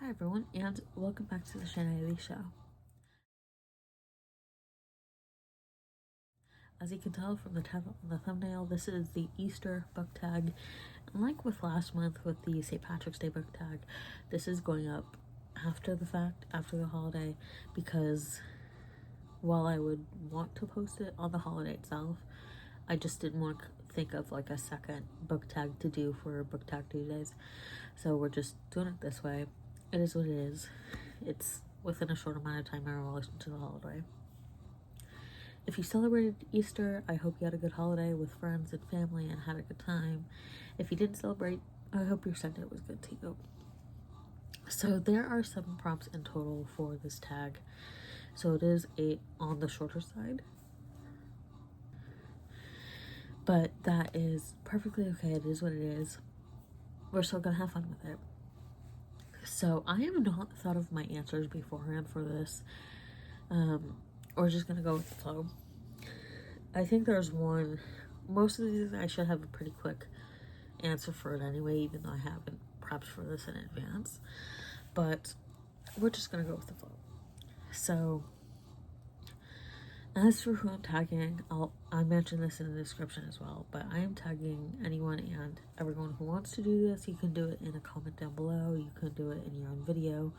Hi everyone, and welcome back to the Shanna show. As you can tell from the thumbnail, this is the Easter book tag. And like with last month with the St. Patrick's Day book tag, this is going up after the fact, after the holiday, because while I would want to post it on the holiday itself, I just didn't want to think of like a second book tag to do for Book Tag Tuesdays. So we're just doing it this way. It is what it is. It's within a short amount of time in relation to the holiday. If you celebrated Easter, I hope you had a good holiday with friends and family and had a good time. If you didn't celebrate, I hope your Sunday was good to you. So there are 7 prompts in total for this tag. So it is on the shorter side, but that is perfectly okay. It is what it is. We're still gonna have fun with it. So I have not thought of my answers beforehand for this. We're just gonna go with the flow. I think there's one. Most of these I should have a pretty quick answer for it anyway, even though I haven't prepped for this in advance. But we're just gonna go with the flow. So as for who I'm tagging, I mentioned this in the description as well, but I am tagging anyone and everyone who wants to do this. You can do it in a comment down below. You can do it in your own video.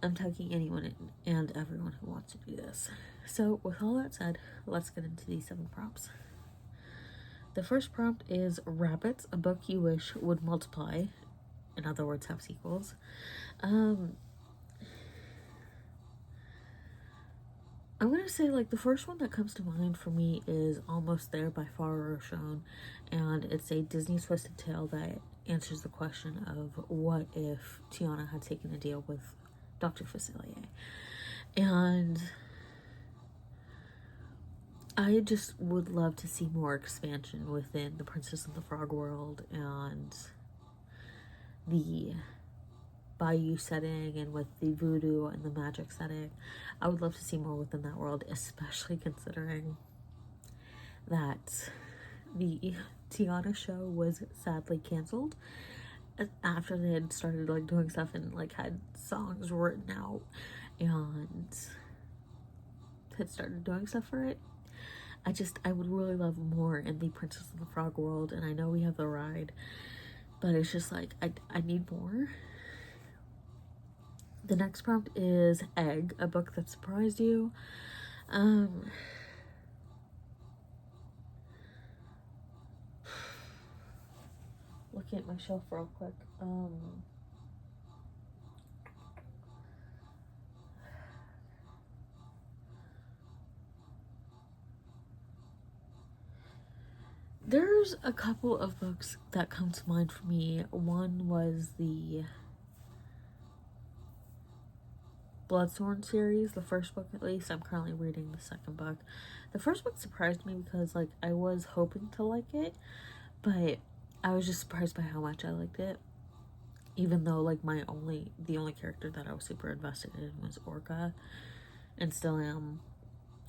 I'm tagging anyone and everyone who wants to do this. So with all that said, let's get into these 7 prompts. The first prompt is Rabbits, a book you wish would multiply. In other words, have sequels. I'm gonna say like the first one that comes to mind for me is Almost There by Farrah Rochon, and it's a Disney twisted tale that answers the question of what if Tiana had taken a deal with Dr. Facilier. And I just would love to see more expansion within the Princess and the Frog world and the Bayou setting and with the voodoo and the magic setting. I would love to see more within that world, especially considering that the Tiana show was sadly canceled after they had started like doing stuff and like had songs written out and had started doing stuff for it. I would really love more in the Princess and the Frog world, and I know we have the ride, but it's just like I need more. The next prompt is Egg, a book that surprised you. Looking at my shelf real quick. There's a couple of books that come to mind for me. One was the Bloodthorn series, the first book at least. I'm currently reading the second book. The first book surprised me because like I was hoping to like it, but I was just surprised by how much I liked it. Even though like the only character that I was super invested in was Orca, and still am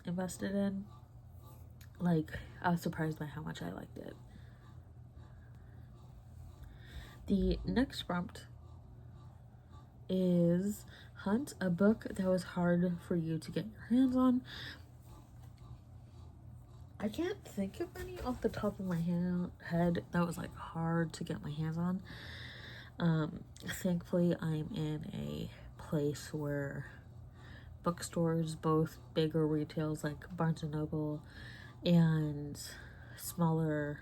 invested in. Like, I was surprised by how much I liked it. The next prompt is Hunt, a book that was hard for you to get your hands on. I can't think of any off the top of my head that was like hard to get my hands on. Thankfully, I'm in a place where bookstores, both bigger retails like Barnes & Noble and smaller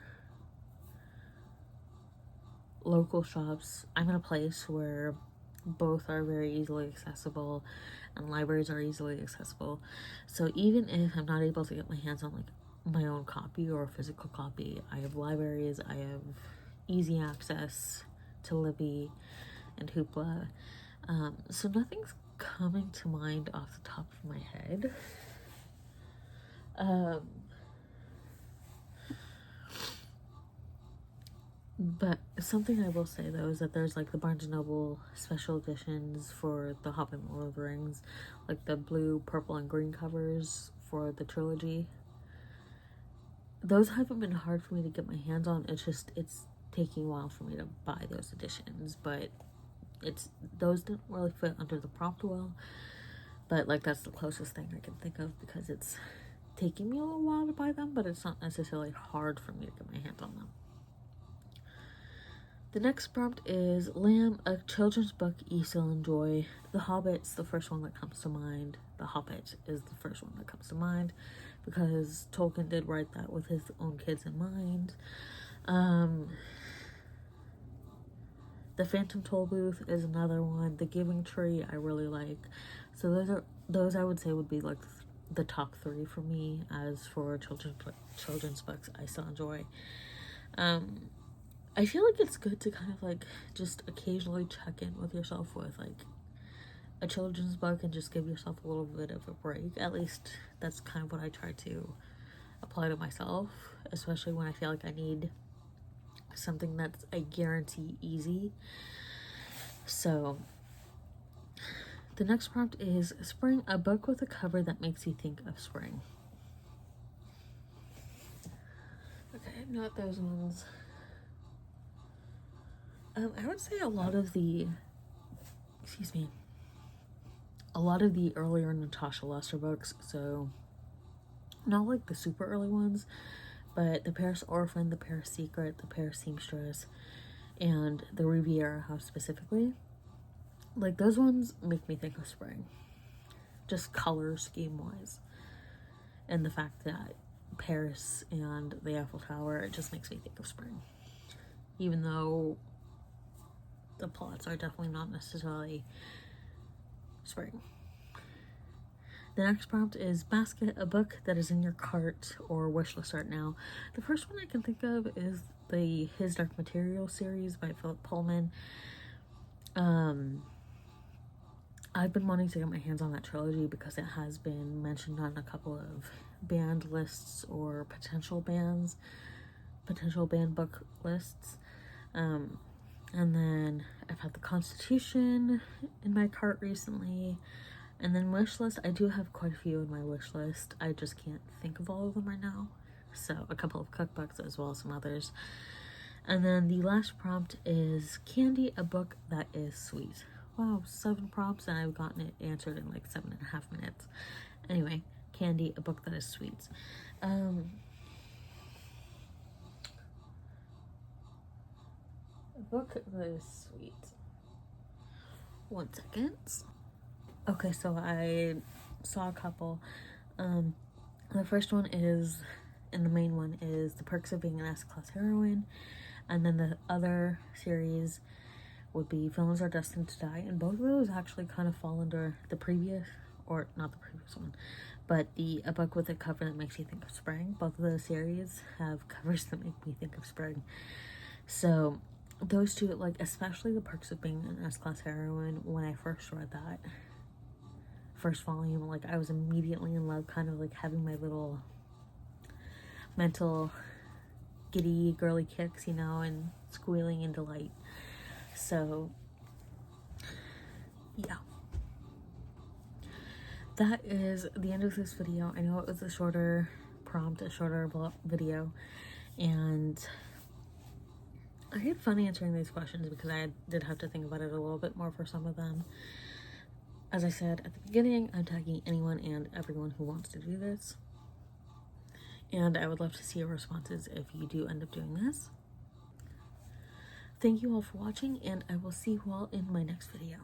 local shops, I'm in a place where both are very easily accessible and libraries are easily accessible. So even if I'm not able to get my hands on like my own copy or a physical copy, I have libraries, I have easy access to Libby and Hoopla. So nothing's coming to mind off the top of my head. But something I will say though is that there's like the Barnes & Noble special editions for The Hobbit and Lord of the Rings, like the blue, purple, and green covers for the trilogy. Those haven't been hard for me to get my hands on. It's taking a while for me to buy those editions, but those didn't really fit under the prompt well, but like that's the closest thing I can think of because it's taking me a little while to buy them, but it's not necessarily hard for me to get my hands on them. The next prompt is Lamb, a children's book you still enjoy. The Hobbit's the first one that comes to mind. The Hobbit is the first one that comes to mind because Tolkien did write that with his own kids in mind. The Phantom Tollbooth is another one. The Giving Tree I really like. So those I would say would be like the top 3 for me. As for children's books I still enjoy. I feel like it's good to kind of like just occasionally check in with yourself with like a children's book and just give yourself a little bit of a break. At least that's kind of what I try to apply to myself, especially when I feel like I need something that's a guarantee easy. So the next prompt is Spring, a book with a cover that makes you think of spring. Okay, not those ones. I would say a lot of the earlier Natasha Lester books, so not like the super early ones, but the Paris Orphan, the Paris Secret, the Paris Seamstress, and the Riviera House specifically. Like those ones make me think of spring, just color scheme wise, and the fact that Paris and the Eiffel Tower, it just makes me think of spring, even though the plots are definitely not necessarily spring. The next prompt is Basket, a book that is in your cart or wish list right now. The first one I can think of is the His Dark Materials series by Philip Pullman. I've been wanting to get my hands on that trilogy because it has been mentioned on a couple of banned lists or potential banned book lists. And then I've had the Constitution in my cart recently. And then wish list, I do have quite a few in my wish list. I just can't think of all of them right now. So a couple of cookbooks as well as some others. And then the last prompt is Candy, a book that is sweet. Wow, 7 prompts and I've gotten it answered in like 7.5 minutes. Anyway, Candy, a book that is sweet. A book that is sweet. 1 second. Okay, so I saw a couple. The first one is, and the main one is The Perks of Being an S-Class Heroine. And then the other series would be Villains Are Destined to Die. And both of those actually kind of fall under the previous, or not the previous one, but a book with a cover that makes you think of spring. Both of those series have covers that make me think of spring. So those two, like especially The Perks of Being an S-Class Heroine, when I first read that first volume, like I was immediately in love, kind of like having my little mental giddy girly kicks, you know, and squealing in delight. So yeah, that is the end of this video. I know it was a shorter prompt, a shorter video, and I had fun answering these questions because I did have to think about it a little bit more for some of them. As I said at the beginning, I'm tagging anyone and everyone who wants to do this. And I would love to see your responses if you do end up doing this. Thank you all for watching, and I will see you all in my next video.